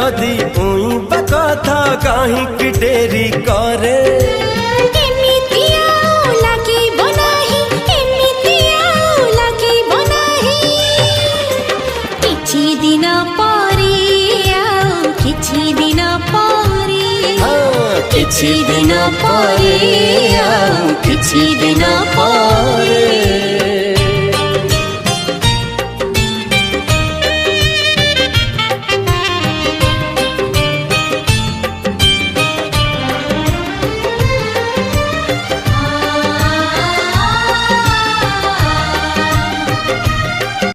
जदि उई बकथा कहीं कि डेरी करे किछि दिन परे किछि दिन परे।